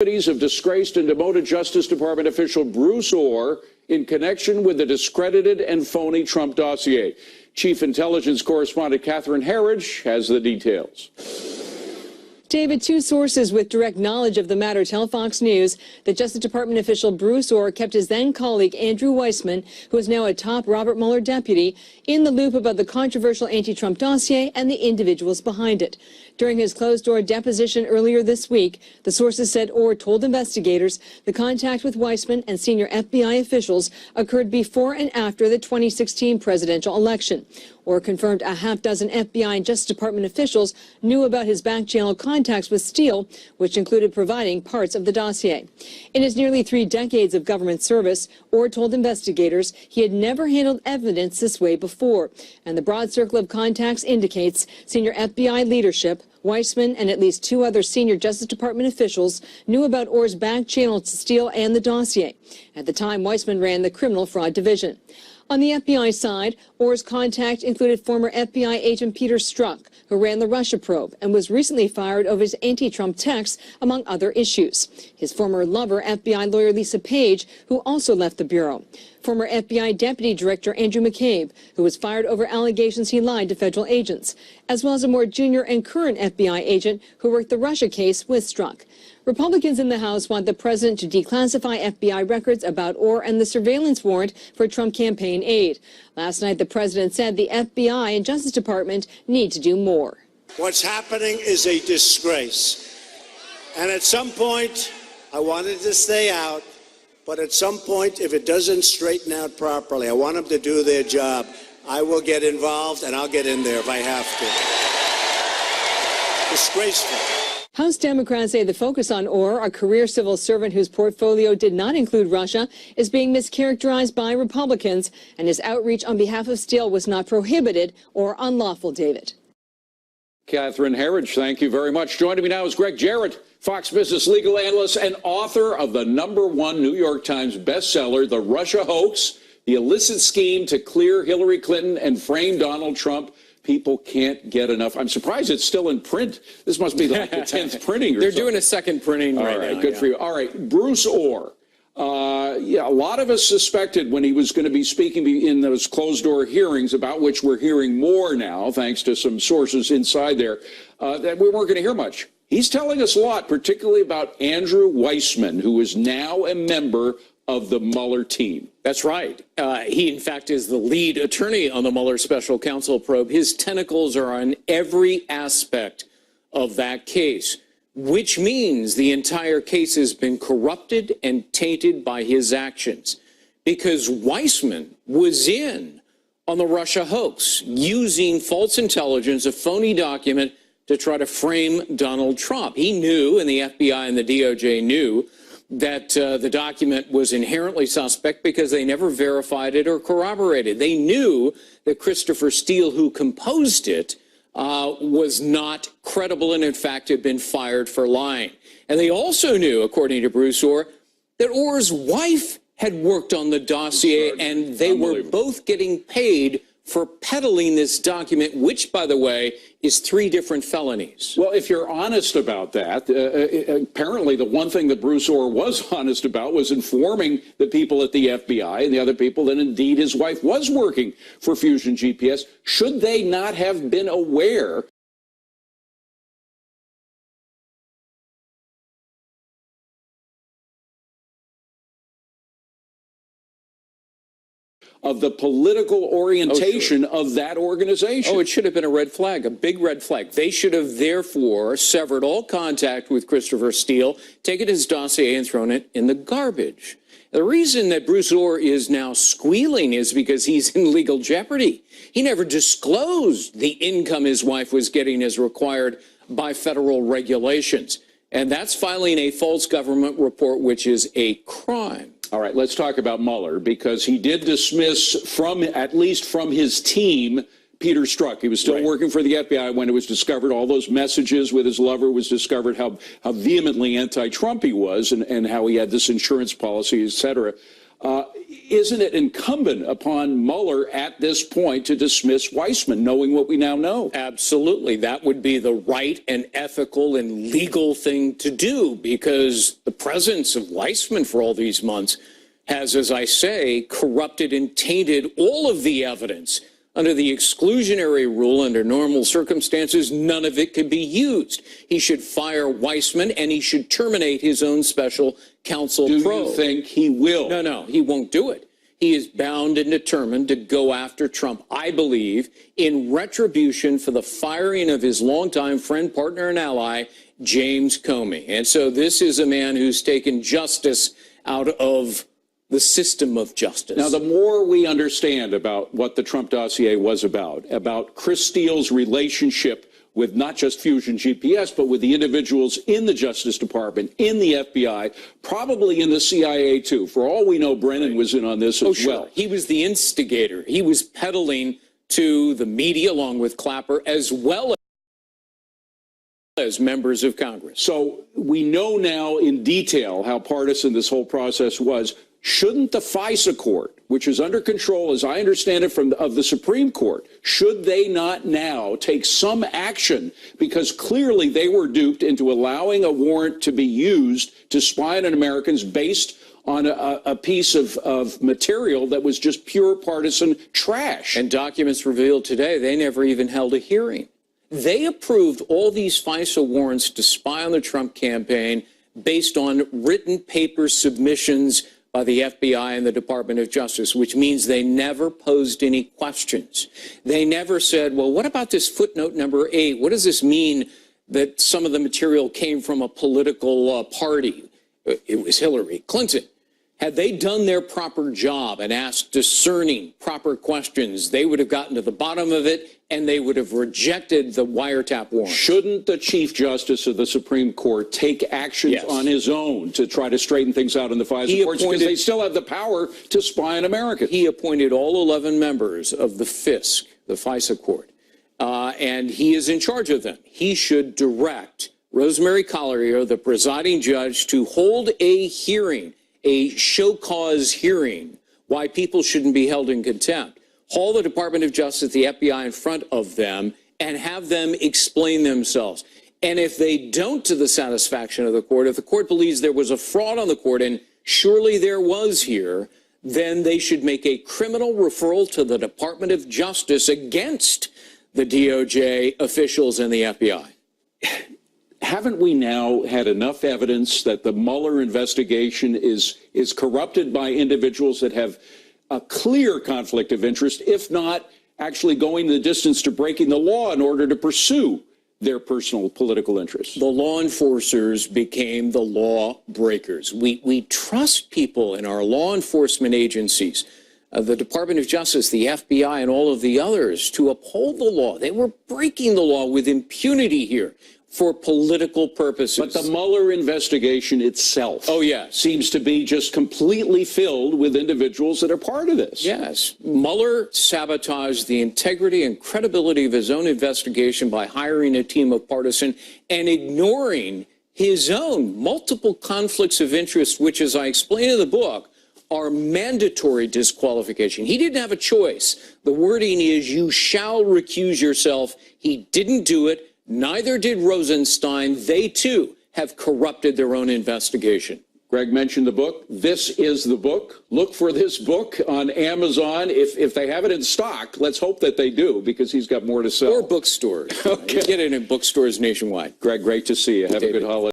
Of disgraced and demoted Justice Department official Bruce Orr in connection with the discredited and phony Trump dossier. Chief Intelligence Correspondent Catherine Herridge has the details. David, two sources with direct knowledge of the matter tell Fox News that Justice Department official Bruce Orr kept his then-colleague Andrew Weissman, who is now a top Robert Mueller deputy, in the loop about the controversial anti-Trump dossier and the individuals behind it. During his closed-door deposition earlier this week, the sources said Orr told investigators the contact with Weissman and senior FBI officials occurred before and after the 2016 presidential election. Orr confirmed a half-dozen FBI and Justice Department officials knew about his back-channel contacts with Steele, which included providing parts of the dossier. In his nearly 3 decades of government service, Orr told investigators he had never handled evidence this way before, and the broad circle of contacts indicates senior FBI leadership, Weissman, and at least 2 other senior Justice Department officials knew about Orr's back channel to Steele and the dossier. At the time, Weissman ran the criminal fraud division. On the FBI side, Orr's contact included former FBI agent Peter Strzok, who ran the Russia probe and was recently fired over his anti-Trump texts, among other issues. His former lover, FBI lawyer Lisa Page, who also left the bureau. Former FBI Deputy Director Andrew McCabe, who was fired over allegations he lied to federal agents, as well as a more junior and current FBI agent who worked the Russia case with Strzok. Republicans in the House want the president to declassify FBI records about Orr and the surveillance warrant for Trump campaign aid. Last night, the president said the FBI and Justice Department need to do more. What's happening is a disgrace. And at some point, I wanted to stay out, but at some point, if it doesn't straighten out properly, I want them to do their job. I will get involved, and I'll get in there if I have to. Disgraceful. House Democrats say the focus on Orr, a career civil servant whose portfolio did not include Russia, is being mischaracterized by Republicans, and his outreach on behalf of Steele was not prohibited or unlawful, David. Catherine Herridge, thank you very much. Joining me now is Greg Jarrett, Fox Business legal analyst and author of the #1 New York Times bestseller, The Russia Hoax, the illicit scheme to clear Hillary Clinton and frame Donald Trump. People can't get enough. I'm surprised it's still in print. This must be like the 10th printing or They're something. doing a second printing right now. Good for you. All right, Bruce Orr. A lot of us suspected when he was going to be speaking in those closed-door hearings, about which we're hearing more now, thanks to some sources inside there, that we weren't going to hear much. He's telling us a lot, particularly about Andrew Weissman, who is now a member of the Mueller team. That's right. He, in fact, is the lead attorney on the Mueller special counsel probe. His tentacles are on every aspect of that case, which means the entire case has been corrupted and tainted by his actions, because Weissman was in on the Russia hoax, using false intelligence, a phony document, to try to frame Donald Trump. He knew, and the FBI and the DOJ knew, that the document was inherently suspect because they never verified it or corroborated. They knew that Christopher Steele, who composed it, was not credible and, in fact, had been fired for lying. And they also knew, according to Bruce Orr, that Orr's wife had worked on the dossier, and they were both getting paid for peddling this document, which, by the way, is 3 different felonies. Well, if you're honest about that, apparently the one thing that Bruce Orr was honest about was informing the people at the FBI and the other people that indeed his wife was working for Fusion GPS. Should they not have been aware of the political orientation of that organization? Oh, it should have been a red flag, a big red flag. They should have therefore severed all contact with Christopher Steele, taken his dossier and thrown it in the garbage. The reason that Bruce Orr is now squealing is because he's in legal jeopardy. He never disclosed the income his wife was getting as required by federal regulations. And that's filing a false government report, which is a crime. All right, let's talk about Mueller, because he did dismiss at least from his team, Peter Strzok. He was still working for the FBI when it was discovered, all those messages with his lover was discovered, how vehemently anti-Trump he was, and how he had this insurance policy, et cetera. Isn't it incumbent upon Mueller at this point to dismiss Weissman, knowing what we now know? Absolutely. That would be the right and ethical and legal thing to do, because the presence of Weissman for all these months has, as I say, corrupted and tainted all of the evidence. Under the exclusionary rule, under normal circumstances, none of it could be used. He should fire Weissman, and he should terminate his own special counsel probe. Do you think he will? No, he won't do it. He is bound and determined to go after Trump, I believe, in retribution for the firing of his longtime friend, partner, and ally, James Comey. And so this is a man who's taken justice out of the system of justice. Now, the more we understand about what the Trump dossier was about Chris Steele's relationship with not just Fusion GPS, but with the individuals in the Justice Department, in the FBI, probably in the CIA too. For all we know, Brennan was in on this as well. He was the instigator. He was peddling to the media along with Clapper, as well as members of Congress. So we know now in detail how partisan this whole process was. Shouldn't the FISA court, which is under control, as I understand it, of the Supreme Court, should they not now take some action? Because clearly they were duped into allowing a warrant to be used to spy on Americans based on a piece of material that was just pure partisan trash. And documents revealed today, they never even held a hearing. They approved all these FISA warrants to spy on the Trump campaign based on written paper submissions by the FBI and the Department of Justice, which means they never posed any questions. They never said, well, what about this footnote number 8? What does this mean that some of the material came from a political party? It was Hillary Clinton. Had they done their proper job and asked discerning, proper questions, they would have gotten to the bottom of it, and they would have rejected the wiretap warrant. Shouldn't the Chief Justice of the Supreme Court take actions on his own to try to straighten things out in the FISA courts, because they still have the power to spy on Americans? He appointed all 11 members of the FISC, the FISA court, and he is in charge of them. He should direct Rosemary Collier, the presiding judge, to hold a hearing, a show cause hearing, why people shouldn't be held in contempt. Haul the Department of Justice, the FBI, in front of them and have them explain themselves. And if they don't, to the satisfaction of the court, if the court believes there was a fraud on the court, and surely there was here, then they should make a criminal referral to the Department of Justice against the DOJ officials and the FBI. Haven't we now had enough evidence that the Mueller investigation is corrupted by individuals that have a clear conflict of interest, if not actually going the distance to breaking the law in order to pursue their personal political interests? The law enforcers became the law breakers. We trust people in our law enforcement agencies, the Department of Justice, the FBI, and all of the others to uphold the law. They were breaking the law with impunity here for political purposes. But the Mueller investigation itself seems to be just completely filled with individuals that are part of this. Yes. Mueller sabotaged the integrity and credibility of his own investigation by hiring a team of partisan and ignoring his own multiple conflicts of interest, which, as I explain in the book, are mandatory disqualification. He didn't have a choice. The wording is, you shall recuse yourself. He didn't do it. Neither did Rosenstein. They, too, have corrupted their own investigation. Greg mentioned the book. This is the book. Look for this book on Amazon. If they have it in stock, let's hope that they do, because he's got more to sell. Or bookstores. Okay. You get it in bookstores nationwide. Greg, great to see you. Have a good holiday.